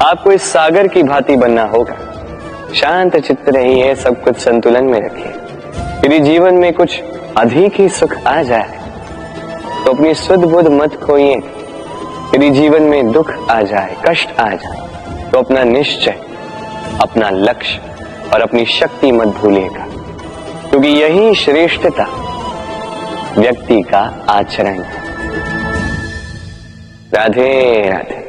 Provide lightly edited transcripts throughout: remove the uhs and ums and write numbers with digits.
आपको इस सागर की भांति बनना होगा। शांत चित्त रहिए, सब कुछ संतुलन में रखिए। यदि जीवन में कुछ अधिक ही सुख आ जाए तो अपनी सुध बुध मत खोइए। यदि जीवन में दुख आ जाए, कष्ट आ जाए तो अपना निश्चय, अपना लक्ष्य और अपनी शक्ति मत भूलिएगा, क्योंकि यही श्रेष्ठता व्यक्ति का आचरण है। राधे राधे।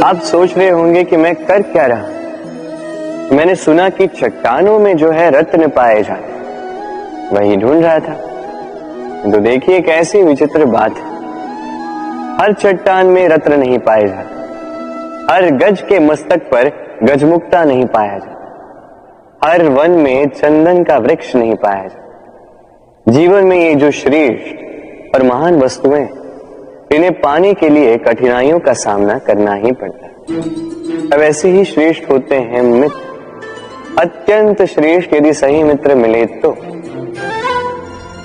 आप सोच रहे होंगे कि मैं कर क्या रहा। मैंने सुना कि चट्टानों में जो है रत्न पाए जाते, वही ढूंढ रहा था। तो देखिए कैसी विचित्र बात है। हर चट्टान में रत्न नहीं पाए जाते, हर गज के मस्तक पर गजमुक्ता नहीं पाया जाता, हर वन में चंदन का वृक्ष नहीं पाया जाता। जीवन में ये जो श्रेष्ठ और महान वस्तुएं, इन्हें पाने के लिए कठिनाइयों का सामना करना ही पड़ता है। अब ऐसे ही श्रेष्ठ होते हैं मित्र। अत्यंत श्रेष्ठ यदि सही मित्र मिले तो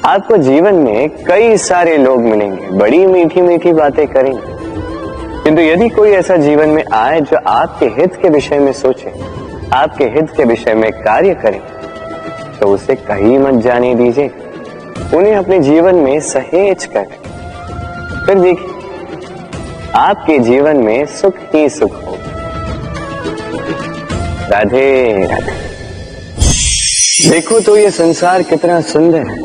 आपको जीवन में कई सारे लोग मिलेंगे, बड़ी मीठी मीठी बातें करेंगे, किंतु यदि कोई ऐसा जीवन में आए जो आपके हित के विषय में सोचे, आपके हित के विषय में कार्य करे, तो उसे कहीं मत जाने दीजिए। उन्हें अपने जीवन में सहेज कर, फिर देखिए आपके जीवन में सुख ही सुख हो। राधे राधे। देखो तो ये संसार कितना सुंदर है,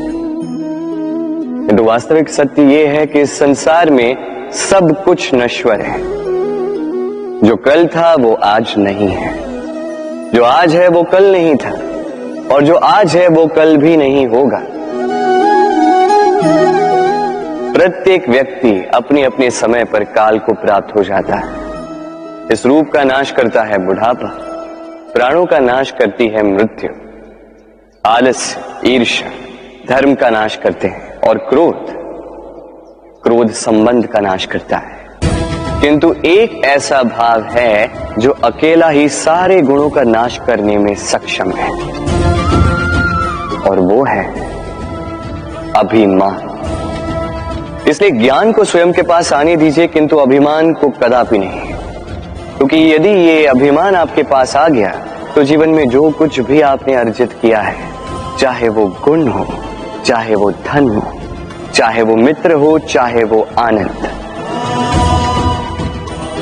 किंतु वास्तविक सत्य ये है कि इस संसार में सब कुछ नश्वर है। जो कल था वो आज नहीं है, जो आज है वो कल नहीं था, और जो आज है वो कल भी नहीं होगा। प्रत्येक व्यक्ति अपने अपने समय पर काल को प्राप्त हो जाता है। इस रूप का नाश करता है बुढ़ापा, प्राणों का नाश करती है मृत्यु, आलस्य, ईर्ष्या धर्म का नाश करते हैं, और क्रोध संबंध का नाश करता है। किंतु एक ऐसा भाव है जो अकेला ही सारे गुणों का नाश करने में सक्षम है, और वो है अभिमान। इसलिए ज्ञान को स्वयं के पास आने दीजिए, किंतु अभिमान को कदापि नहीं, क्योंकि यदि ये अभिमान आपके पास आ गया तो जीवन में जो कुछ भी आपने अर्जित किया है, चाहे वो गुण हो, चाहे वो धन हो, चाहे वो मित्र हो, चाहे वो आनंद,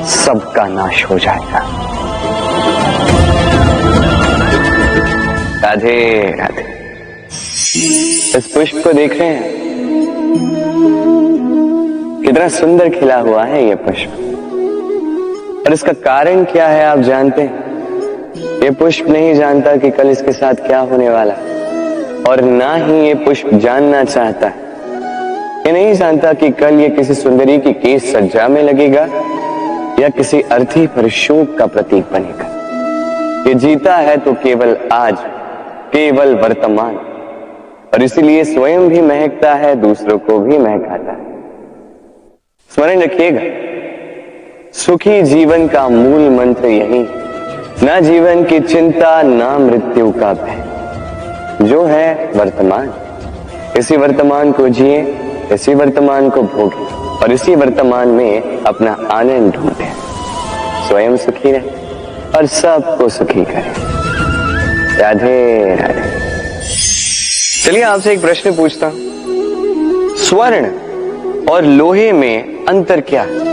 सबका नाश हो जाएगा। राधे राधे। इस पुष्प को देख रहे हैं, कितना सुंदर खिला हुआ है ये पुष्प, और इसका कारण क्या है आप जानते हैं? ये पुष्प नहीं जानता कि कल इसके साथ क्या होने वाला, और ना ही ये पुष्प जानना चाहता है। ये नहीं जानता कि कल ये किसी सुंदरी की केस सज्जा में लगेगा या किसी अर्थी पर शोक का प्रतीक बनेगा। ये जीता है तो केवल आज, केवल वर्तमान, और इसीलिए स्वयं भी महकता है, दूसरों को भी महकाता है। स्मरण रखिएगा, सुखी जीवन का मूल मंत्र यही, ना जीवन की चिंता, ना मृत्यु का भय, जो है वर्तमान। इसी वर्तमान को जिए, इसी वर्तमान को भोगे, और इसी वर्तमान में अपना आनंद ढूंढे। स्वयं सुखी रहे और सबको सुखी करें। राधे राधे। चलिए आपसे एक प्रश्न पूछता हूं, स्वर्ण और लोहे में अंतर क्या है?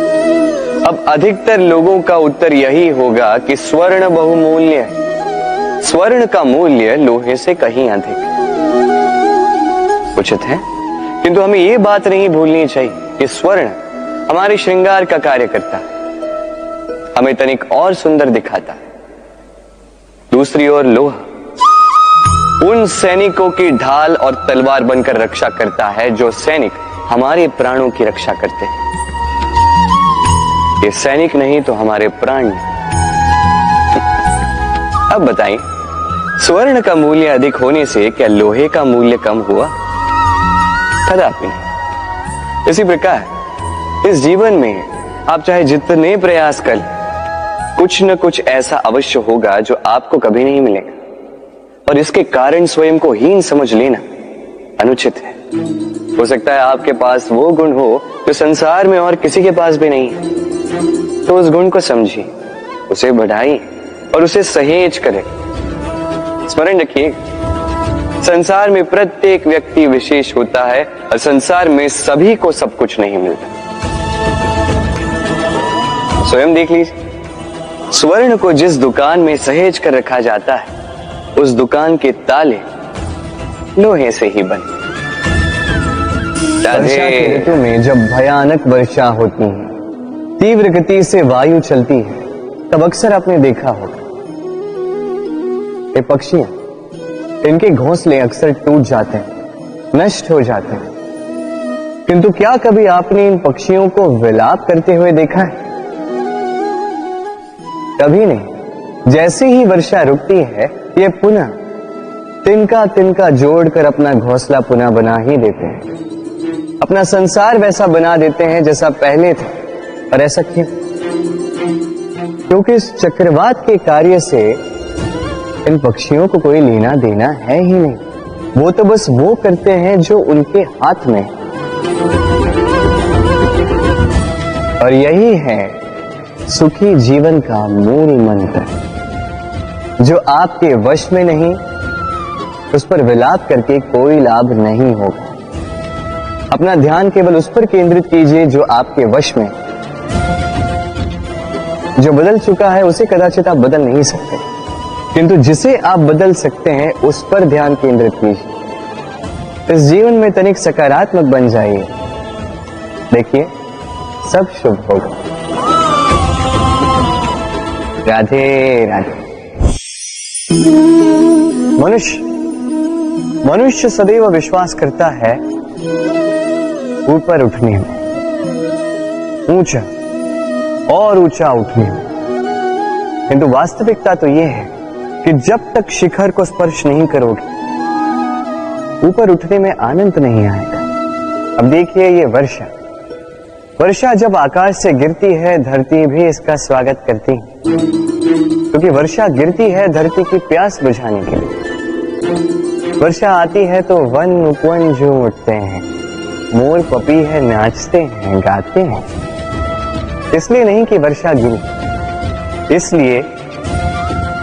अब अधिकतर लोगों का उत्तर यही होगा कि स्वर्ण बहुमूल्य है। स्वर्ण का मूल्य लोहे से कहीं अधिक उचित है, किंतु हमें ये बात नहीं भूलनी चाहिए कि स्वर्ण हमारे श्रृंगार का कार्य करता है, हमें तनिक और सुंदर दिखाता है। दूसरी ओर लोहा उन सैनिकों की ढाल और तलवार बनकर रक्षा करता है जो सैनिक हमारे प्राणों की रक्षा करते हैं। ये सैनिक नहीं तो हमारे प्राण। अब बताइए, स्वर्ण का मूल्य अधिक होने से क्या लोहे का मूल्य कम हुआ? कदापि नहीं। इसी प्रकार इस जीवन में आप चाहे जितने प्रयास कर लें, कुछ न कुछ ऐसा अवश्य होगा जो आपको कभी नहीं मिलेगा, और इसके कारण स्वयं को हीन समझ लेना अनुचित है। हो सकता है आपके पास वो गुण हो जो संसार में और किसी के पास भी नहीं है, तो उस गुण को समझिए, उसे बढ़ाइए और उसे सहेज करें। स्मरण रखिए, संसार में प्रत्येक व्यक्ति विशेष होता है और संसार में सभी को सब कुछ नहीं मिलता। स्वयं देख लीजिए, स्वर्ण को जिस दुकान में सहेज कर रखा जाता है, उस दुकान के ताले लोहे से ही बने। वर्षा के ऋतु में जब भयानक वर्षा होती है, तीव्र गति से वायु चलती है, तब अक्सर आपने देखा होगा ये पक्षियां, इनके घोंसले अक्सर टूट जाते हैं, नष्ट हो जाते हैं। किंतु क्या कभी आपने इन पक्षियों को विलाप करते हुए देखा है? कभी नहीं। जैसे ही वर्षा रुकती है, ये पुनः तिनका तिनका जोड़कर अपना घोंसला पुनः बना ही देते हैं, अपना संसार वैसा बना देते हैं जैसा पहले था। और ऐसा क्यों? क्योंकि इस चक्रवात के कार्य से इन पक्षियों को कोई लेना देना है ही नहीं। वो तो बस वो करते हैं जो उनके हाथ में। और यही है सुखी जीवन का मूल मंत्र। जो आपके वश में नहीं, उस पर विलाप करके कोई लाभ नहीं होगा। अपना ध्यान केवल उस पर केंद्रित कीजिए जो आपके वश में। जो बदल चुका है उसे कदाचित आप बदल नहीं सकते, किंतु जिसे आप बदल सकते हैं उस पर ध्यान केंद्रित कीजिए। इस जीवन में तनिक सकारात्मक बन जाइए, देखिए सब शुभ होगा। राधे राधे। मनुष्य सदैव विश्वास करता है ऊपर उठने में, ऊंचा और ऊंचा उठने में, किंतु वास्तविकता तो यह है कि जब तक शिखर को स्पर्श नहीं करोगे, ऊपर उठने में आनंद नहीं आएगा। अब देखिए ये वर्षा जब आकाश से गिरती है, धरती भी इसका स्वागत करती है, क्योंकि वर्षा गिरती है धरती की प्यास बुझाने के लिए। वर्षा आती है तो वन उपवन झूम उठते हैं, मोर पपी है नाचते हैं, गाते हैं। इसलिए नहीं कि वर्षा गिरी, इसलिए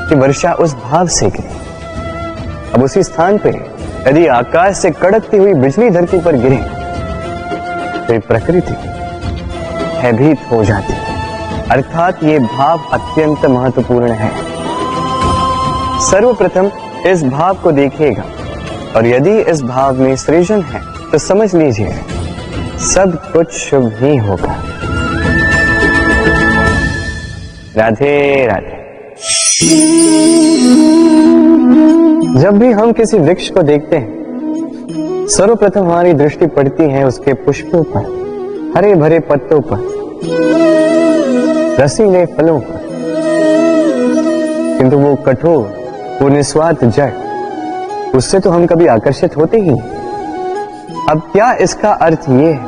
कि वर्षा उस भाव से गिरी। अब उसी स्थान पे यदि आकाश से कड़कती हुई बिजली धरती पर गिरे तो प्रकृति भयभीत हो जाती है। अर्थात ये भाव अत्यंत महत्वपूर्ण है। सर्वप्रथम इस भाव को देखिएगा, और यदि इस भाव में सृजन है तो समझ लीजिए सब कुछ शुभ ही होगा। राधे राधे। जब भी हम किसी वृक्ष को देखते हैं, सर्वप्रथम हमारी दृष्टि पड़ती है उसके पुष्पों पर, हरे भरे पत्तों पर, रसीले फलों पर, किंतु वो कठोर, वो निस्वार्थ जड़, उससे तो हम कभी आकर्षित होते ही नहीं। अब क्या इसका अर्थ ये है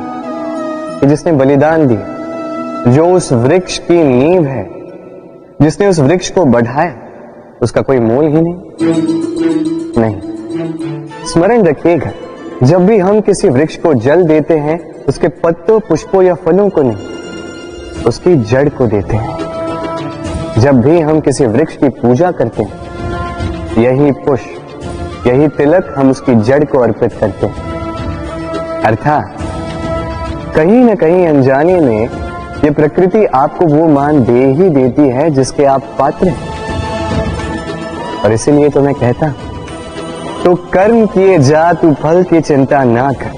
कि जिसने बलिदान दिया, जो उस वृक्ष की नींव है, जिसने उस वृक्ष को बढ़ाया, उसका कोई मोल ही नहीं। स्मरण रखिएगा, जब भी हम किसी वृक्ष को जल देते हैं, उसके पत्तों, पुष्पों या फलों को नहीं, उसकी जड़ को देते हैं। जब भी हम किसी वृक्ष की पूजा करते हैं, यही पुष्प, यही तिलक हम उसकी जड़ को अर्पित करते हैं। अर्थात कहीं न कहीं अनजाने में ये प्रकृति आपको वो मान दे ही देती है जिसके आप पात्र हैं। और इसीलिए तो मैं कहता हूं, तो कर्म किए जा तू फल की चिंता ना कर,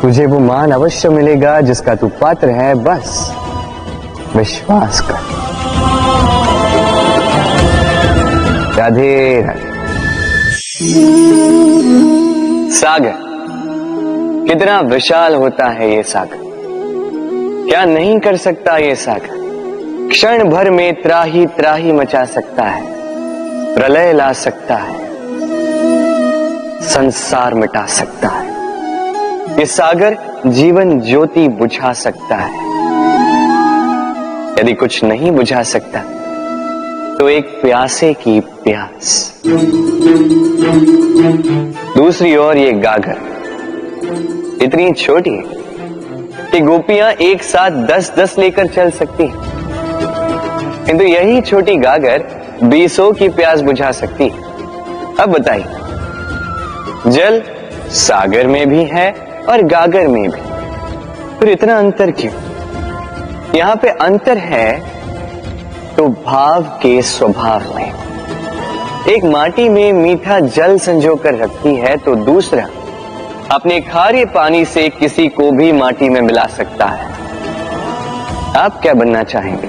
तुझे वो मान अवश्य मिलेगा जिसका तू पात्र है, बस विश्वास कर। राधे राधे। सागर कितना विशाल होता है ये सागर, क्या नहीं कर सकता ये सागर। क्षण भर में त्राही त्राही मचा सकता है। प्रलय ला सकता है, संसार मिटा सकता है। ये सागर जीवन ज्योति बुझा सकता है। यदि कुछ नहीं बुझा सकता तो एक प्यासे की प्यास। दूसरी ओर ये गागर इतनी छोटी है कि गोपियां एक साथ 10-10 लेकर चल सकती हैं, किंतु यही छोटी गागर 20 की प्यास बुझा सकती है। अब बताइए, जल सागर में भी है और गागर में भी, फिर इतना अंतर क्यों? यहां पे अंतर है तो भाव के स्वभाव में। एक माटी में मीठा जल संजो कर रखती है तो दूसरा अपने खारे पानी से किसी को भी माटी में मिला सकता है। आप क्या बनना चाहेंगे?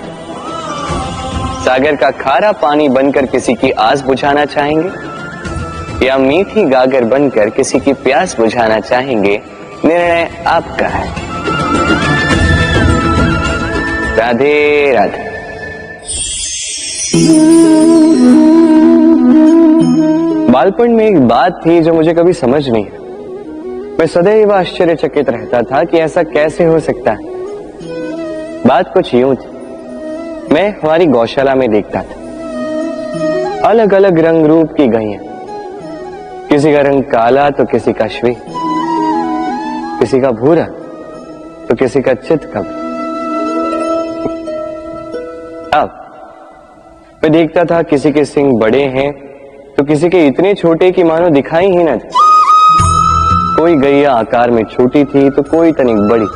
सागर का खारा पानी बनकर किसी की आस बुझाना चाहेंगे या मीठी गागर बनकर किसी की प्यास बुझाना चाहेंगे? निर्णय आपका है। राधे राधे। बालपन में एक बात थी जो मुझे कभी समझ नहीं आई। मैं सदैव आश्चर्यचकित रहता था कि ऐसा कैसे हो सकता है। बात कुछ यूं थी, मैं हमारी गौशाला में देखता था अलग अलग रंग रूप की गैया, किसी का रंग काला तो किसी का श्वेत, किसी का भूरा तो किसी का चितकबरी। अब मैं देखता था किसी के सिंग बड़े हैं तो किसी के इतने छोटे कि मानो दिखाई ही न दे। कोई गैया आकार में छोटी थी तो कोई तनिक बड़ी,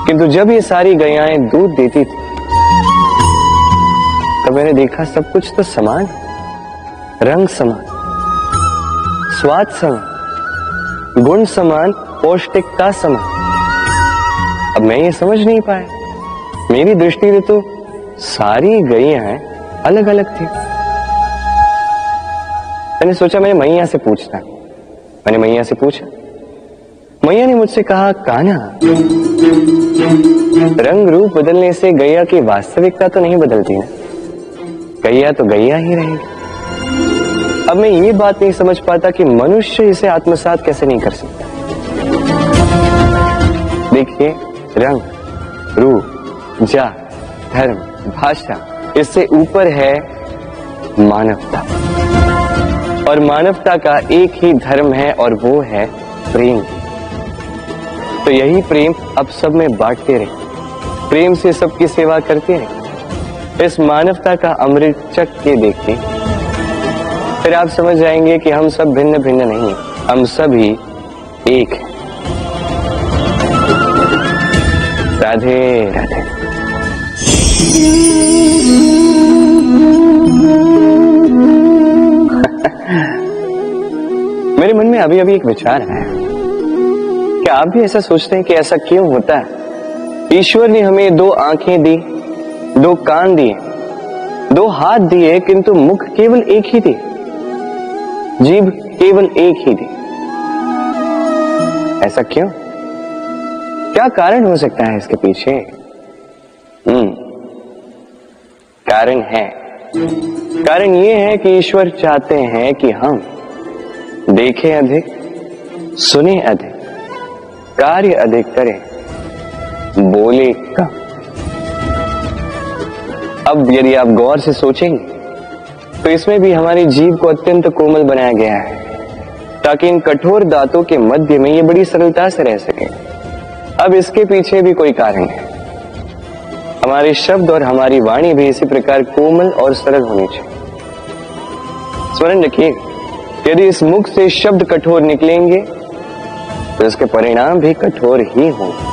किंतु जब ये सारी गैयाएं दूध देती थी तब मैंने देखा सब कुछ तो समान, रंग समान, स्वाद समान, गुण समान, पौष्टिकता समान। अब मैं ये समझ नहीं पाया। मेरी दृष्टि में तो सारी गैयाएं अलग अलग थी। मैंने सोचा मैंने मैया से पूछना। मैंने मैया से पूछा। मैया ने मुझसे कहा, कान्हा, रंग रूप बदलने से गैया की वास्तविकता तो नहीं बदलती ना, गैया तो गैया ही रहेगी। अब मैं ये बात नहीं समझ पाता कि मनुष्य इसे आत्मसात कैसे नहीं कर सकता। देखिए, रंग, रूप, जात, धर्म, भाषा, इससे ऊपर है मानवता। और मानवता का एक ही धर्म है और वो है प्रेम। तो यही प्रेम अब सब में बांटते रहे, प्रेम से सबकी सेवा करते रहे। इस मानवता का अमृत चख के देखिए, फिर आप समझ जाएंगे कि हम सब भिन्न भिन्न नहीं हैं, हम सभी एक हैं। राधे राधे। मेरे मन में अभी अभी एक विचार आया। क्या आप भी ऐसा सोचते हैं कि ऐसा क्यों होता है? ईश्वर ने हमें 2 आंखें दी, 2 कान दिए, 2 हाथ दिए, किंतु मुख केवल एक ही दिए, जीभ केवल एक ही दी। ऐसा क्यों? क्या कारण हो सकता है इसके पीछे? कारण ये है कि ईश्वर चाहते हैं कि हम देखें अधिक, सुने अधिक, कार्य अधिक करें, बोले कम। अब यदि आप गौर से सोचेंगे तो इसमें भी हमारी जीभ को अत्यंत कोमल बनाया गया है ताकि इन कठोर दांतों के मध्य में ये बड़ी सरलता से रह सके। अब इसके पीछे भी कोई कारण है। हमारे शब्द और हमारी वाणी भी इसी प्रकार कोमल और सरल होनी चाहिए। स्मरण रखिए, यदि इस मुख से शब्द कठोर निकलेंगे तो इसके परिणाम भी कठोर ही होंगे।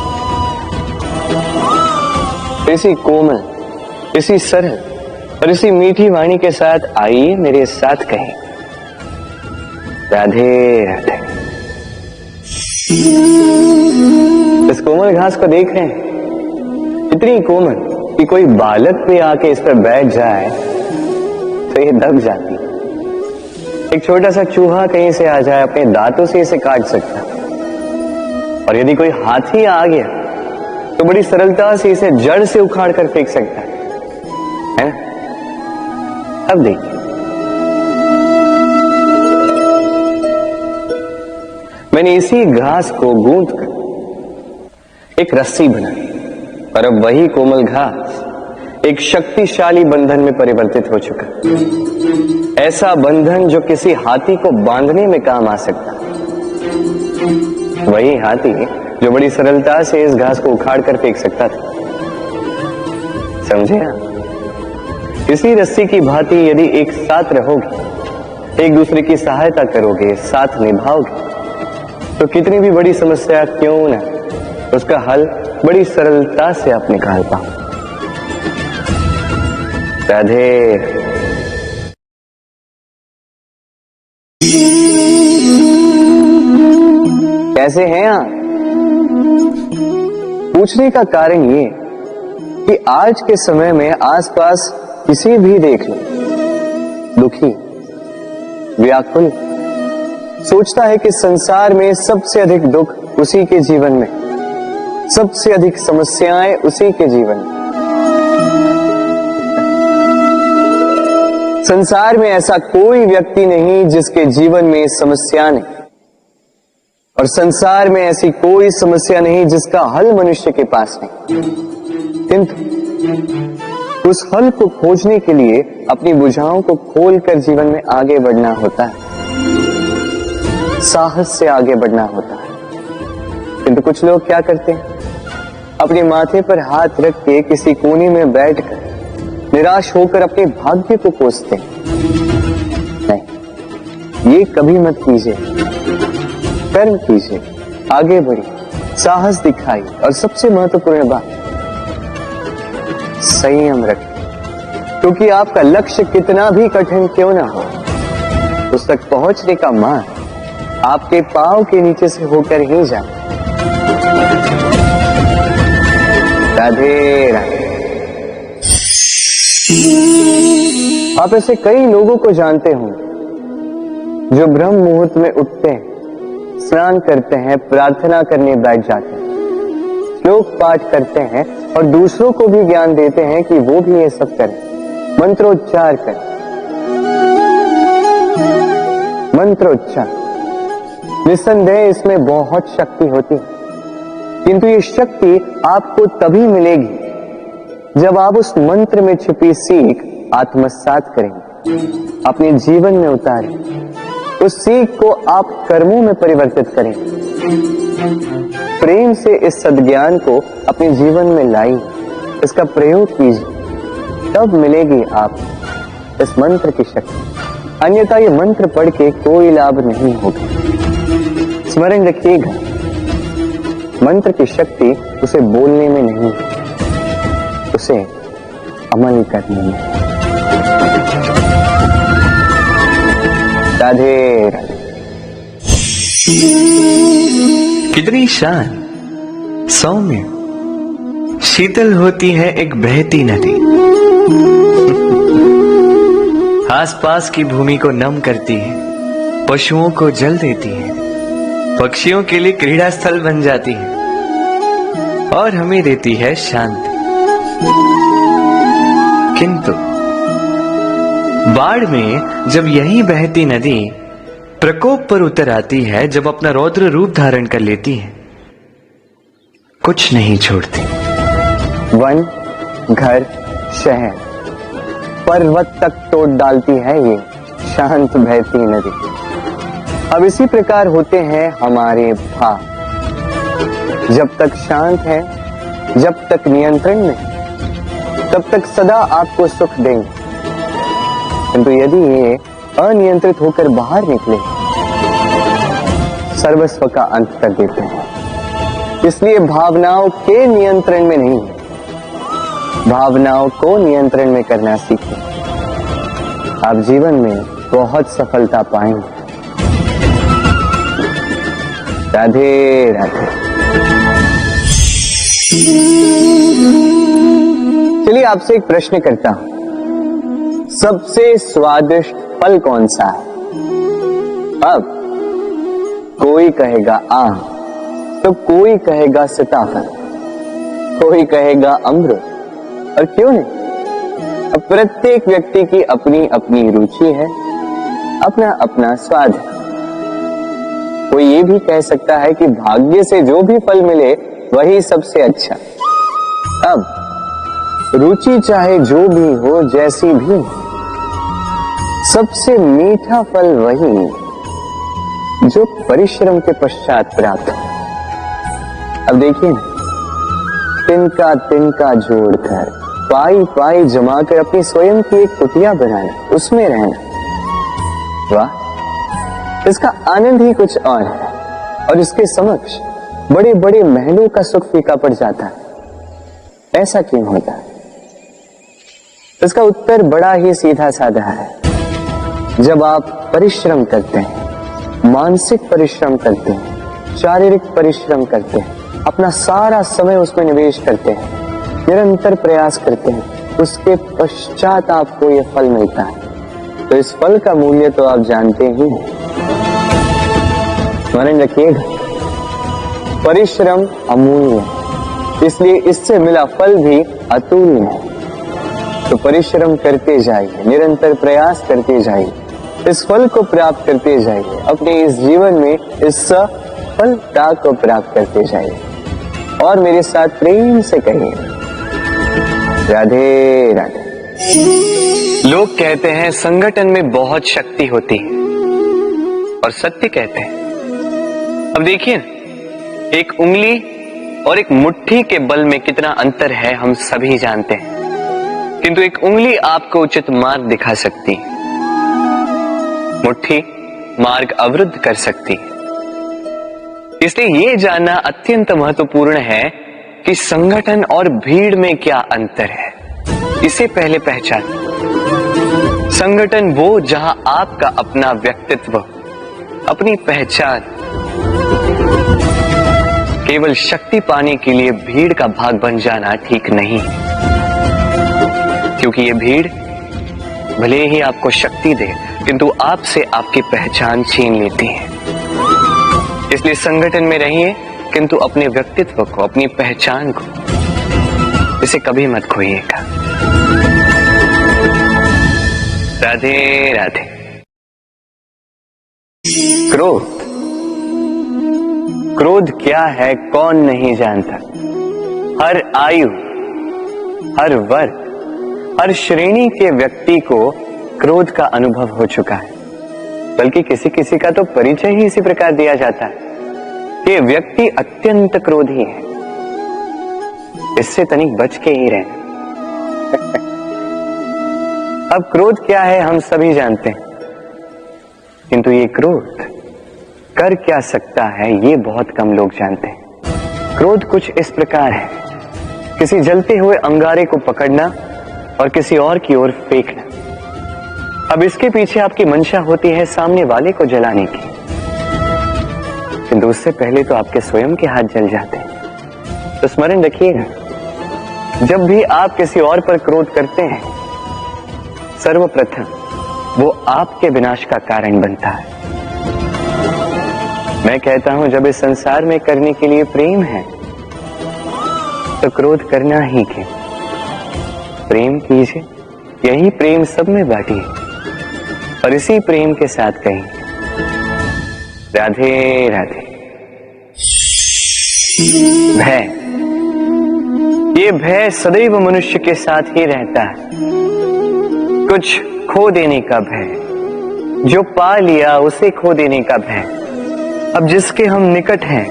इसी कोमल, इसी सरल और इसी मीठी वाणी के साथ आइए मेरे साथ कहें, राधे राधे। इस कोमल घास को देख रहे हैं, इतनी कोमल कि कोई बालक भी आके इस पर बैठ जाए तो ये दब जाती। एक छोटा सा चूहा कहीं से आ जाए, अपने दांतों से इसे काट सकता, और यदि कोई हाथी आ गया तो बड़ी सरलता से इसे जड़ से उखाड़ कर फेंक सकता है ना? अब देखिए, मैंने इसी घास को गूंथ कर एक रस्सी बनाई और अब वही कोमल घास एक शक्तिशाली बंधन में परिवर्तित हो चुका। ऐसा बंधन जो किसी हाथी को बांधने में काम आ सकता। वही हाथी जो बड़ी सरलता से इस घास को उखाड़ कर फेंक सकता था। समझे आप? इसी रस्सी की भांति यदि एक साथ रहोगे, एक दूसरे की सहायता करोगे, साथ निभाओगे, तो कितनी भी बड़ी समस्या क्यों ना, उसका हल बड़ी सरलता से आप निकाल पाओ। राधे। कैसे हैं आप? पूछने का कारण ये कि आज के समय में आसपास किसी भी देख लो, दुखी, व्याकुल, सोचता है कि संसार में सबसे अधिक दुख उसी के जीवन में, सबसे अधिक समस्याएं उसी के जीवन में। संसार में ऐसा कोई व्यक्ति नहीं जिसके जीवन में समस्या नहीं, और संसार में ऐसी कोई समस्या नहीं जिसका हल मनुष्य के पास नहीं। किंतु उस हल को खोजने के लिए अपनी भुजाओं को खोलकर जीवन में आगे बढ़ना होता है, साहस से आगे बढ़ना होता है। किंतु कुछ लोग क्या करते हैं? अपने माथे पर हाथ रख के किसी कोने में बैठकर निराश होकर अपने भाग्य को कोसते हैं। नहीं, ये कभी मत कीजिए। कर्म कीजिए, आगे बढ़िए, साहस दिखाइए, और सबसे महत्वपूर्ण बात, संयम रखिए। क्योंकि आपका लक्ष्य कितना भी कठिन क्यों ना हो, उस तक पहुंचने का मार्ग आपके पांव के नीचे से होकर ही जाए। राधे राधे। आप ऐसे कई लोगों को जानते हो जो ब्रह्म मुहूर्त में उठते हैं, स्नान करते हैं, प्रार्थना करने बैठ जाते हैं, श्लोक पाठ करते हैं और दूसरों को भी ज्ञान देते हैं कि वो भी ये सब करें, मंत्रोच्चार करें। मंत्रोच्चार, निस्संदेह इसमें बहुत शक्ति होती है, किंतु ये शक्ति आपको तभी मिलेगी जब आप उस मंत्र में छिपी सीख आत्मसात करेंगे, अपने जीवन में उतारें, उस सीख को आप कर्मों में परिवर्तित करें, प्रेम से इस सद्ज्ञान को अपने जीवन में लाइए, इसका प्रयोग कीजिए, तब मिलेगी आप इस मंत्र की शक्ति। अन्यथा ये मंत्र पढ़ के कोई लाभ नहीं होगा। स्मरण रखिएगा, मंत्र की शक्ति उसे बोलने में नहीं, उसे अमल करने में। राधे राधे। कितनी शांत, सौम्य, शीतल होती है एक बहती नदी। आसपास की भूमि को नम करती है, पशुओं को जल देती है, पक्षियों के लिए क्रीड़ा स्थल बन जाती है और हमें देती है शांति। किंतु बाढ़ में जब यही बहती नदी प्रकोप पर उतर आती है, जब अपना रौद्र रूप धारण कर लेती है, कुछ नहीं छोड़ती। वन, घर, शहर, पर्वत तक तोड़ डालती है ये शांत बहती नदी। अब इसी प्रकार होते हैं हमारे भाव। जब तक शांत है, जब तक नियंत्रण में, तब तक सदा आपको सुख देंगे, किंतु यदि ये अनियंत्रित होकर बाहर निकले, सर्वस्व का अंत कर देते हैं। इसलिए भावनाओं के नियंत्रण में नहीं, भावनाओं को नियंत्रण में करना सीखें। आप जीवन में बहुत सफलता पाएंगे। राधे राधे। चलिए आपसे एक प्रश्न करता हूं, सबसे स्वादिष्ट फल कौन सा है? अब कोई कहेगा आम, तो कोई कहेगा सीताफल, कोई कहेगा अमरूद, और क्यों नहीं? अब प्रत्येक व्यक्ति की अपनी अपनी रुचि है, अपना अपना स्वाद है। कोई ये भी कह सकता है कि भाग्य से जो भी फल मिले वही सबसे अच्छा। अब रुचि चाहे जो भी हो, जैसी भी हो, सबसे मीठा फल वही जो परिश्रम के पश्चात प्राप्त हो। अब देखिए, तिनका तिनका जोड़कर, पाई पाई जमाकर अपनी स्वयं की एक कुटिया बनाना, उसमें रहना, वाह, इसका आनंद ही कुछ और है। और इसके समक्ष बड़े बड़े महलों का सुख फीका पड़ जाता है। ऐसा क्यों होता है? इसका उत्तर बड़ा ही सीधा साधा है। जब आप परिश्रम करते हैं, मानसिक परिश्रम करते हैं, शारीरिक परिश्रम करते हैं, अपना सारा समय उसमें निवेश करते हैं, निरंतर प्रयास करते हैं, उसके पश्चात आपको यह फल मिलता है, तो इस फल का मूल्य तो आप जानते ही हैं। स्मरण रखिएगा, परिश्रम अमूल्य है, इसलिए इससे मिला फल भी अतुल्य है। तो परिश्रम करते जाइए, निरंतर प्रयास करते जाइए, इस फल को प्राप्त करते जाइए, अपने इस जीवन में इस सफलता को प्राप्त करते जाइए। और मेरे साथ प्रेम से कहिए, राधे राधे। लोग कहते हैं संगठन में बहुत शक्ति होती है, और सत्य कहते हैं। अब देखिए, एक उंगली और एक मुट्ठी के बल में कितना अंतर है हम सभी जानते हैं, किंतु एक उंगली आपको उचित मार्ग दिखा सकती है, मुट्ठी मार्ग अवरुद्ध कर सकती है। इसलिए यह जानना अत्यंत महत्वपूर्ण है कि संगठन और भीड़ में क्या अंतर है। इसे पहले पहचान। संगठन वो जहां आपका अपना व्यक्तित्व, अपनी पहचान, केवल शक्ति पाने के लिए भीड़ का भाग बन जाना ठीक नहीं, क्योंकि ये भीड़ भले ही आपको शक्ति दे, किंतु आपसे आपकी पहचान छीन लेती है। इसलिए संगठन में रहिए, किंतु अपने व्यक्तित्व को, अपनी पहचान को, इसे कभी मत खोइएगा। राधे राधे। क्रोध, क्रोध क्या है कौन नहीं जानता। हर आयु, हर वर्ग, हर श्रेणी के व्यक्ति को क्रोध का अनुभव हो चुका है। बल्कि किसी किसी का तो परिचय ही इसी प्रकार दिया जाता है कि व्यक्ति अत्यंत क्रोधी है, इससे तनिक बच के ही रहना। अब क्रोध क्या है हम सभी जानते हैं, किंतु ये क्रोध कर क्या सकता है ये बहुत कम लोग जानते हैं। क्रोध कुछ इस प्रकार है, किसी जलते हुए अंगारे को पकड़ना और किसी और की ओर फेंकना। अब इसके पीछे आपकी मंशा होती है सामने वाले को जलाने की, किंतु उससे पहले तो आपके स्वयं के हाथ जल जाते हैं। तो स्मरण रखिएगा, जब भी आप किसी और पर क्रोध करते हैं, सर्वप्रथम वो आपके विनाश का कारण बनता है। मैं कहता हूं, जब इस संसार में करने के लिए प्रेम है तो क्रोध करना ही क्यों। प्रेम कीजिए, यही प्रेम सब में बांटिए और इसी प्रेम के साथ कहेंगे राधे राधे। भय, ये भय सदैव मनुष्य के साथ ही रहता है। कुछ खो देने का भय, जो पा लिया उसे खो देने का भय, अब जिसके हम निकट हैं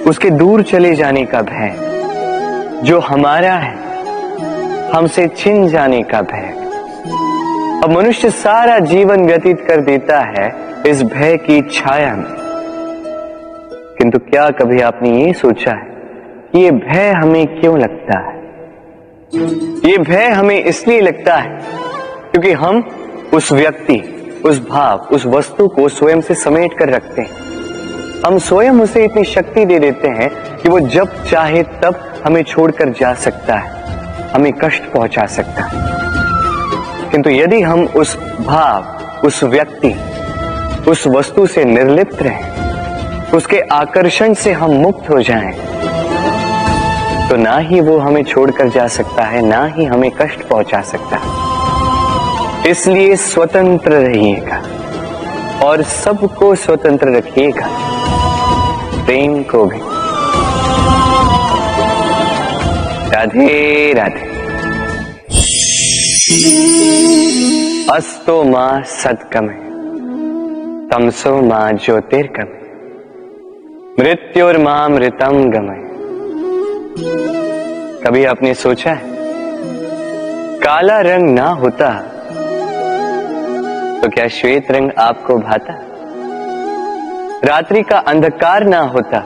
उसके दूर चले जाने का भय, जो हमारा है हमसे छिन जाने का भय। अब मनुष्य सारा जीवन व्यतीत कर देता है इस भय की छाया में। किंतु क्या कभी आपने ये सोचा है कि ये भय हमें क्यों लगता है? ये भय हमें इसलिए लगता है क्योंकि हम उस व्यक्ति, उस भाव, उस वस्तु को स्वयं से समेट कर रखते हैं। हम स्वयं उसे इतनी शक्ति दे देते हैं कि वो जब चाहे तब हमें छोड़कर जा सकता है, हमें कष्ट पहुंचा सकता है। किंतु यदि हम उस भाव, उस व्यक्ति, उस वस्तु से निर्लिप्त रहें, उसके आकर्षण से हम मुक्त हो जाएं, तो ना ही वो हमें छोड़कर जा सकता है, ना ही हमें कष्ट पहुंचा सकता है। इसलिए स्वतंत्र रहिएगा और सबको स्वतंत्र रखिएगा। प्रेम को भी। राधे राधे। अस्तो मां सद्गमय तमसो मां ज्योतिर्गमय मृत्युर्मामृतम गमय। कभी आपने सोचा है काला रंग ना होता तो क्या श्वेत रंग आपको भाता? रात्रि का अंधकार ना होता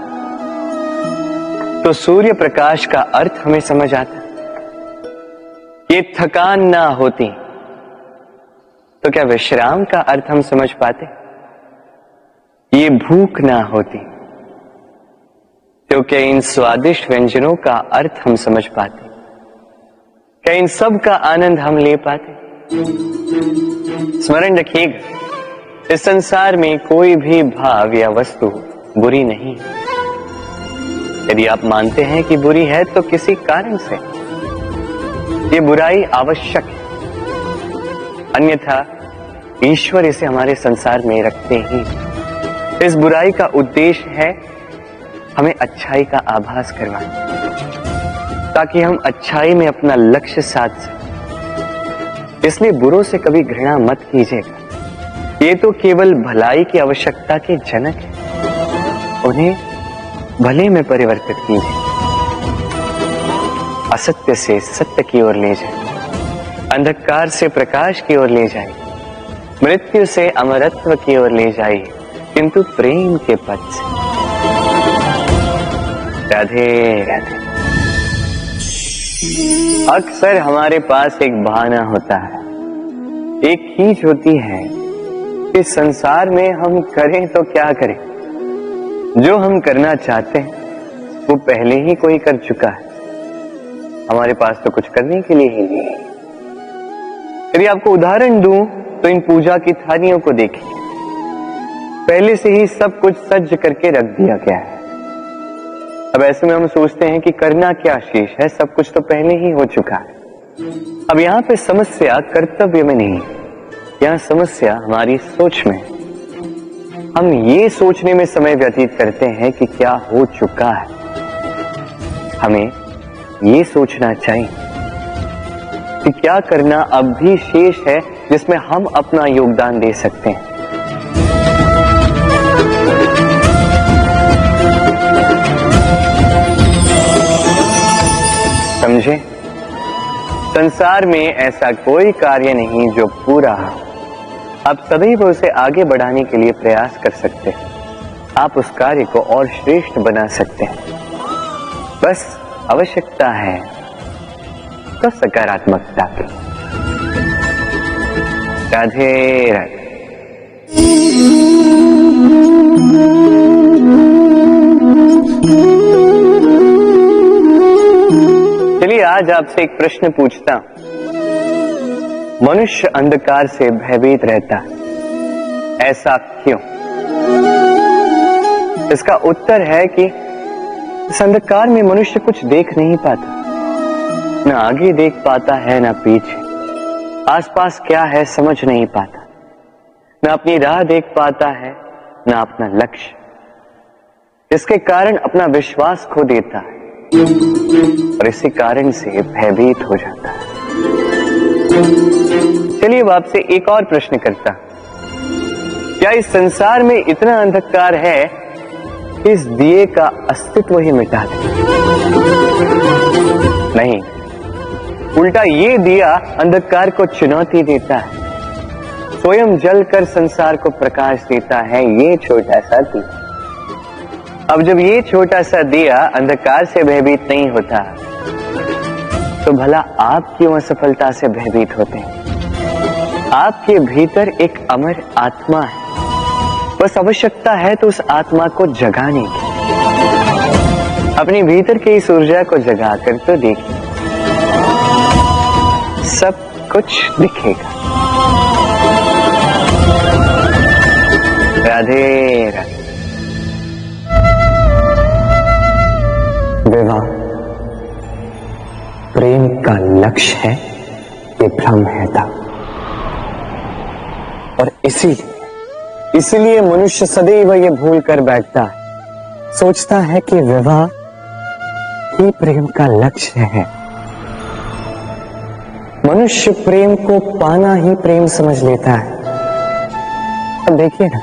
तो सूर्य प्रकाश का अर्थ हमें समझ आता? ये थकान ना होती तो क्या विश्राम का अर्थ हम समझ पाते? ये भूख ना होती तो क्या इन स्वादिष्ट व्यंजनों का अर्थ हम समझ पाते? क्या इन सब का आनंद हम ले पाते? स्मरण रखिएगा, इस संसार में कोई भी भाव या वस्तु बुरी नहीं है। यदि आप मानते हैं कि बुरी है तो किसी कारण से ये बुराई आवश्यक है, अन्यथा ईश्वर इसे हमारे संसार में रखते ही। इस बुराई का उद्देश्य है हमें अच्छाई का आभास करवाना, ताकि हम अच्छाई में अपना लक्ष्य साध सकें। इसलिए बुरों से कभी घृणा मत कीजिएगा, ये तो केवल भलाई की आवश्यकता के जनक है। उन्हें भले में परिवर्तित कीजिए, असत्य से सत्य की ओर ले जाए, अंधकार से प्रकाश की ओर ले जाए, मृत्यु से अमरत्व की ओर ले जाइए, किंतु प्रेम के पथ से। राधे राधे। अक्सर हमारे पास एक बहाना होता है, एक खींच होती है कि संसार में हम करें तो क्या करें, जो हम करना चाहते हैं वो पहले ही कोई कर चुका है, हमारे पास तो कुछ करने के लिए ही नहीं है। यदि आपको उदाहरण दूं तो इन पूजा की थालियों को देखिए, पहले से ही सब कुछ सज्ज करके रख दिया गया है। अब ऐसे में हम सोचते हैं कि करना क्या शेष है, सब कुछ तो पहले ही हो चुका है। अब यहाँ पे समस्या कर्तव्य में नहीं है, यहाँ समस्या हमारी सोच में। हम ये सोचने में समय व्यतीत करते हैं कि क्या हो चुका है। हमें ये सोचना चाहिए कि क्या करना अब भी शेष है जिसमें हम अपना योगदान दे सकते हैं। समझे? संसार में ऐसा कोई कार्य नहीं जो पूरा हो। आप सदैव उसे आगे बढ़ाने के लिए प्रयास कर सकते हैं, आप उस कार्य को और श्रेष्ठ बना सकते हैं। बस आवश्यकता है तो सकारात्मकता की। राधे राधे। चलिए आज आपसे एक प्रश्न पूछता हूं। मनुष्य अंधकार से भयभीत रहता है, ऐसा क्यों? इसका उत्तर है कि इस अंधकार में मनुष्य कुछ देख नहीं पाता, न आगे देख पाता है न पीछे, आसपास क्या है समझ नहीं पाता, न अपनी राह देख पाता है न अपना लक्ष्य। इसके कारण अपना विश्वास खो देता है और इसी कारण से भयभीत हो जाता है। चलिए अब आपसे एक और प्रश्न करता, क्या इस संसार में इतना अंधकार है कि इस दिए का अस्तित्व ही मिटा दे? नहीं, उल्टा ये दिया अंधकार को चुनौती देता है, स्वयं जलकर संसार को प्रकाश देता है। ये छोटा सा दिया, अब जब ये छोटा सा दिया अंधकार से भयभीत नहीं होता तो भला आप क्यों असफलता से भयभीत होते हैं? आपके भीतर एक अमर आत्मा है, बस आवश्यकता है तो उस आत्मा को जगाने की। अपने भीतर की इस ऊर्जा को जगाकर तो देखिए, सब कुछ दिखेगा। राधे राधे। विवाह प्रेम का लक्ष्य है, ये भ्रम है था। और इसीलिए मनुष्य सदैव ये भूल कर बैठता है, सोचता है कि विवाह ही प्रेम का लक्ष्य है। मनुष्य प्रेम को पाना ही प्रेम समझ लेता है। अब देखिए ना,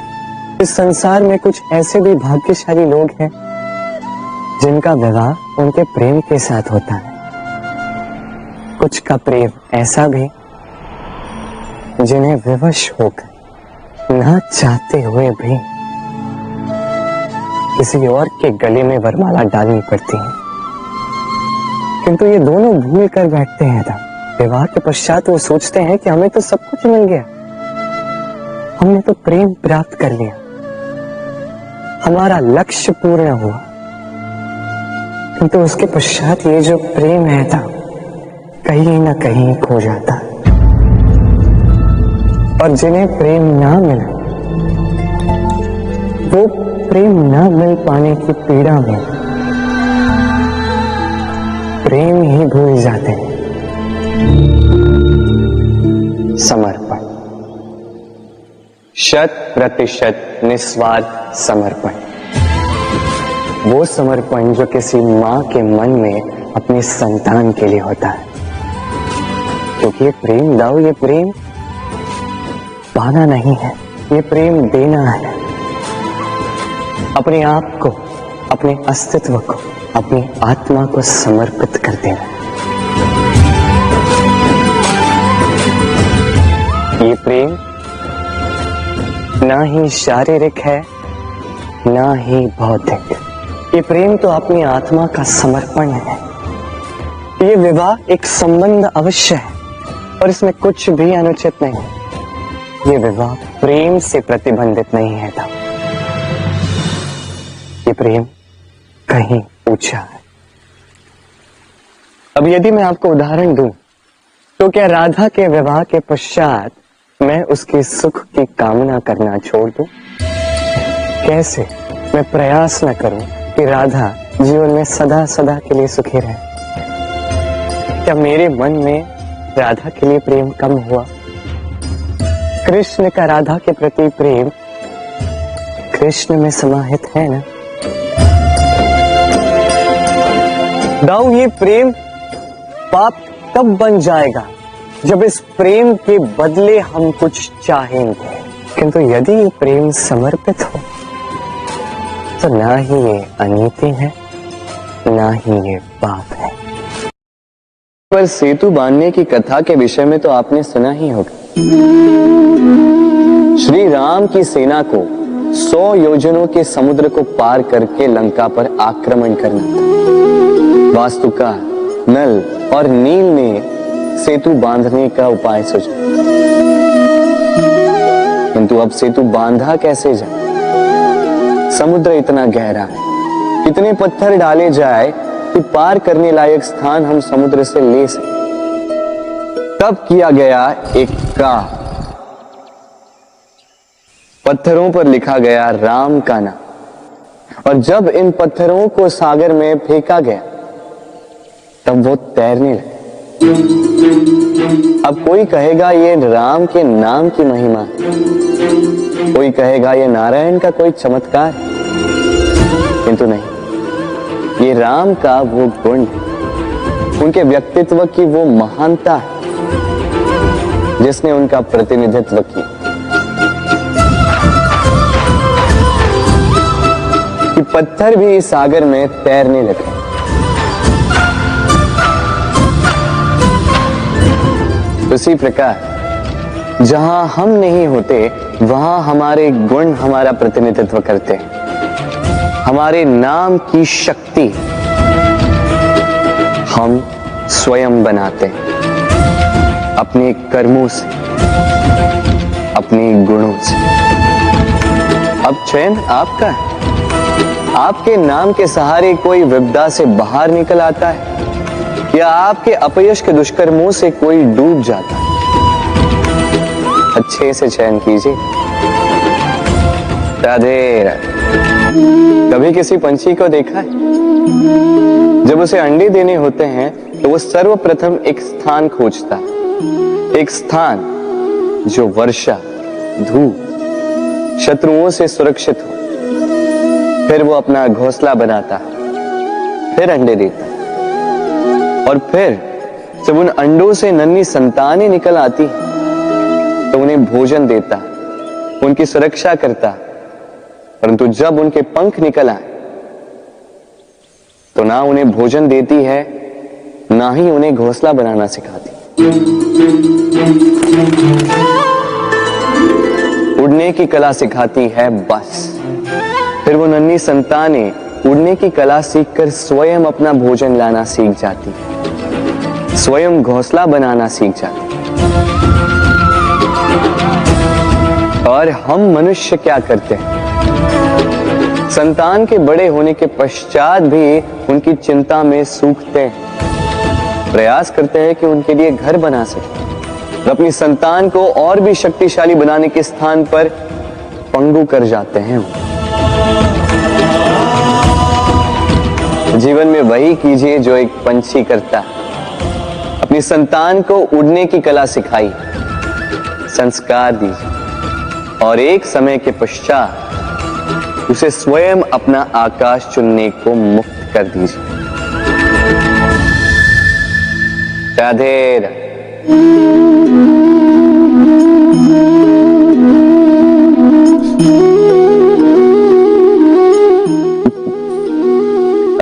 इस संसार में कुछ ऐसे भी भाग्यशाली लोग हैं जिनका विवाह उनके प्रेम के साथ होता है। कुछ का प्रेम ऐसा भी जिन्हें विवश होकर ना चाहते हुए भी किसी और के गले में वरमाला डालनी पड़ती है। किंतु ये दोनों भूल कर बैठते हैं था। विवाह के पश्चात वो सोचते हैं कि हमें तो सब कुछ मिल गया, हमने तो प्रेम प्राप्त कर लिया, हमारा लक्ष्य पूर्ण हुआ। किंतु उसके पश्चात ये जो प्रेम है था कहीं ना कहीं खो जाता। और जिन्हें प्रेम ना मिला वो प्रेम ना मिल पाने की पीड़ा में प्रेम ही भूल जाते हैं। समर्पण, 100% निस्वार्थ समर्पण, वो समर्पण जो किसी मां के मन में अपने संतान के लिए होता है। क्योंकि ये प्रेम दाऊ, ये प्रेम पाना नहीं है, ये प्रेम देना है। अपने आप को, अपने अस्तित्व को, अपनी आत्मा को समर्पित कर देना। ये प्रेम ना ही शारीरिक है ना ही भौतिक। ये प्रेम तो अपनी आत्मा का समर्पण है। ये विवाह एक संबंध अवश्य है और इसमें कुछ भी अनुचित नहीं। ये विवाह प्रेम से प्रतिबंधित नहीं है था। ये प्रेम कहीं ऊंचा है। अब यदि मैं आपको उदाहरण दूं तो क्या राधा के विवाह के पश्चात मैं उसके सुख की कामना करना छोड़ दूं? कैसे मैं प्रयास न करूं कि राधा जीवन में सदा सदा के लिए सुखी रहे? क्या मेरे मन में राधा के लिए प्रेम कम हुआ? कृष्ण का राधा के प्रति प्रेम कृष्ण में समाहित है ना? दाऊ, ये प्रेम पाप तब बन जाएगा जब इस प्रेम के बदले हम कुछ चाहेंगे। किंतु यदि ये प्रेम समर्पित हो तो ना ही ये अनीति है ना ही ये पाप है। पर सेतु बांधने की कथा के विषय में तो आपने सुना ही होगा। श्री राम की सेना को 100 योजनों के समुद्र को पार करके लंका पर आक्रमण करना था। वास्तुकार, नल और नील ने सेतु बांधने का उपाय सोचा, किंतु अब सेतु बांधा कैसे जाए? समुद्र इतना गहरा है, कितने पत्थर डाले जाए कि पार करने लायक स्थान हम समुद्र से ले सके। तब किया गया एक काम, पत्थरों पर लिखा गया राम का नाम, और जब इन पत्थरों को सागर में फेंका गया तब वो तैरने लगे। अब कोई कहेगा ये राम के नाम की महिमा है, कोई कहेगा ये नारायण का कोई चमत्कार, किंतु नहीं, ये राम का वो गुण, उनके व्यक्तित्व की वो महानता है जिसने उनका प्रतिनिधित्व किया। कि पत्थर भी इस सागर में तैरने लगे। उसी प्रकार जहां हम नहीं होते वहां हमारे गुण हमारा प्रतिनिधित्व करते हैं। हमारे नाम की शक्ति हम स्वयं बनाते हैं अपने कर्मों से, अपने गुणों से। अब चयन आपका है। आपके नाम के सहारे कोई विपदा से बाहर निकल आता है या आपके अपयश के दुष्कर्मों से कोई डूब जाता है। अच्छे से चयन कीजिए। राधे राधे। कभी किसी पंछी को देखा है? जब उसे अंडे देने होते हैं तो वो सर्वप्रथम एक स्थान खोजता है, एक स्थान जो वर्षा, धूप, शत्रुओं से सुरक्षित हो। फिर वो अपना घोंसला बनाता, फिर अंडे देता, और फिर जब उन अंडों से नन्ही संतानें निकल आती तो उन्हें भोजन देता, उनकी सुरक्षा करता। परंतु जब उनके पंख निकल आए तो ना उन्हें भोजन देती है, ना ही उन्हें घोंसला बनाना सिखाती। उड़ने की कला सिखाती है बस। फिर वो नन्ही संतानें उड़ने की कला सीखकर स्वयं अपना भोजन लाना सीख जाती, स्वयं घोंसला बनाना सीख जाती। और हम मनुष्य क्या करते हैं? संतान के बड़े होने के पश्चात भी उनकी चिंता में सूखते हैं, प्रयास करते हैं कि उनके लिए घर बना सके, और अपनी संतान को और भी शक्तिशाली बनाने के स्थान पर पंगु कर जाते हैं। जीवन में वही कीजिए जो एक पंछी करता है। अपनी संतान को उड़ने की कला सिखाई, संस्कार दीजिए, और एक समय के पश्चात उसे स्वयं अपना आकाश चुनने को मुक्त कर दीजिए। राधे राधे।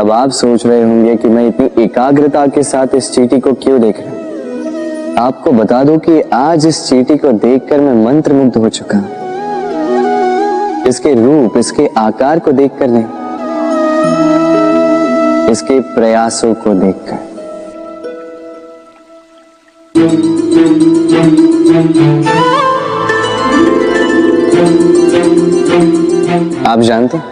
अब आप सोच रहे होंगे कि मैं इतनी एकाग्रता के साथ इस चींटी को क्यों देख रहा हूं। आपको बता दूं कि आज इस चींटी को देखकर मैं मंत्रमुग्ध हो चुका हूं। इसके रूप, इसके आकार को देखकर नहीं, इसके प्रयासों को देखकर। आप जानते हैं,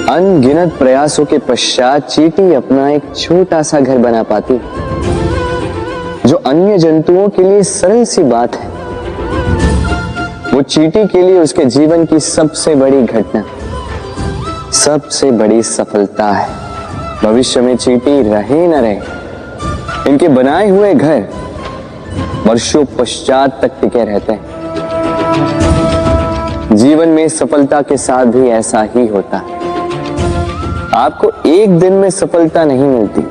अनगिनत प्रयासों के पश्चात चींटी अपना एक छोटा सा घर बना पाती, जो अन्य जंतुओं के लिए सरल सी बात है। वो चींटी के लिए उसके जीवन की सबसे बड़ी घटना, सबसे बड़ी सफलता है। भविष्य में चींटी रहे न रहे, इनके बनाए हुए घर वर्षों पश्चात तक टिके रहते हैं। जीवन में सफलता के साथ भी ऐसा ही होता है। आपको एक दिन में सफलता नहीं मिलती,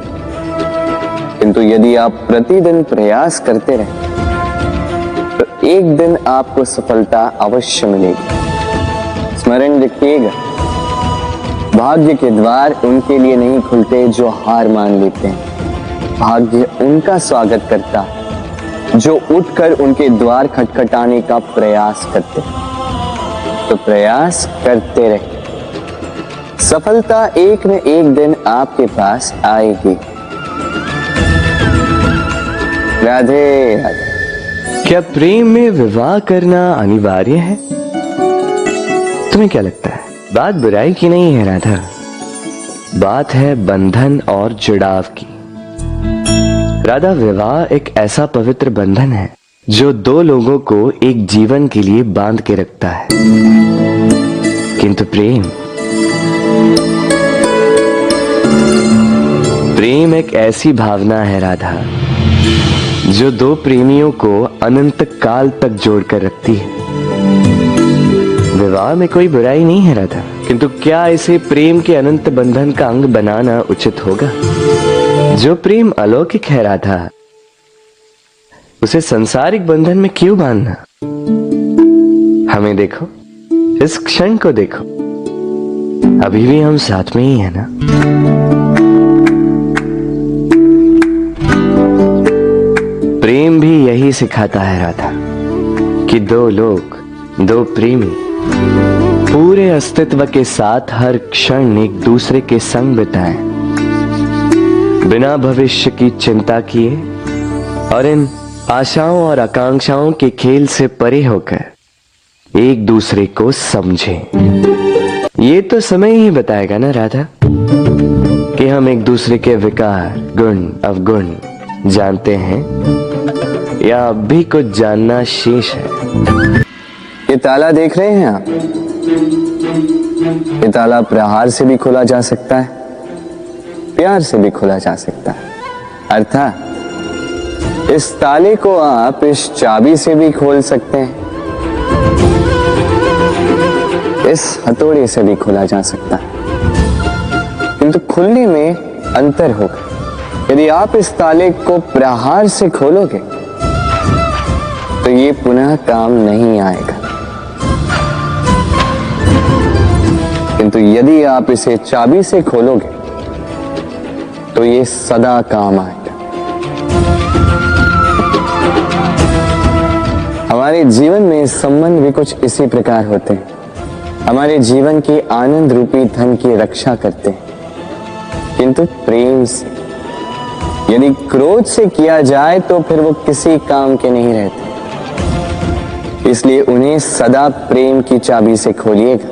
किंतु यदि आप प्रतिदिन प्रयास करते रहे तो एक दिन आपको सफलता अवश्य मिलेगी। स्मरण रखिएगा, भाग्य के द्वार उनके लिए नहीं खुलते जो हार मान लेते हैं। भाग्य उनका स्वागत करता जो उठकर उनके द्वार खटखटाने का प्रयास करते। तो प्रयास करते रहे, सफलता एक न एक दिन आपके पास आएगी। राधे राधे। क्या प्रेम में विवाह करना अनिवार्य है? तुम्हें क्या लगता है? बात बुराई की नहीं है राधा, बात है बंधन और जुड़ाव की। राधा, विवाह एक ऐसा पवित्र बंधन है जो दो लोगों को एक जीवन के लिए बांध के रखता है। किंतु प्रेम एक ऐसी भावना है राधा, जो दो प्रेमियों को अनंत काल तक जोड़कर रखती है। विवाह में कोई बुराई नहीं है राधा, किंतु क्या इसे प्रेम के अनंत बंधन का अंग बनाना उचित होगा? जो प्रेम अलौकिक है राधा, उसे सांसारिक बंधन में क्यों बांधना? हमें देखो, इस क्षण को देखो, अभी भी हम साथ में ही है ना। प्रेम भी यही सिखाता है राधा कि दो लोग, दो प्रेमी पूरे अस्तित्व के साथ हर क्षण एक दूसरे के संग बिताएं, बिना भविष्य की चिंता किए और इन आशाओं और आकांक्षाओं के खेल से परे होकर एक दूसरे को समझें। ये तो समय ही बताएगा ना राधा कि हम एक दूसरे के विकार, गुण, अवगुण जानते हैं या अब भी कुछ जानना शेष है। ये ताला देख रहे हैं आप? ये ताला प्रहार से भी खोला जा सकता है, प्यार से भी खोला जा सकता है। अर्थात इस ताले को आप इस चाबी से भी खोल सकते हैं, इस हथौड़े से भी खोला जा सकता है, किंतु खुलने में अंतर होगा। यदि आप इस ताले को प्रहार से खोलोगे तो ये पुनः काम नहीं आएगा, किंतु यदि आप इसे चाबी से खोलोगे तो ये सदा काम आएगा। हमारे जीवन में संबंध भी कुछ इसी प्रकार होते हैं। हमारे जीवन के आनंद रूपी धन की रक्षा करते हैं, किंतु प्रेम से। यदि क्रोध से किया जाए तो फिर वो किसी काम के नहीं रहते। इसलिए उन्हें सदा प्रेम की चाबी से खोलिएगा।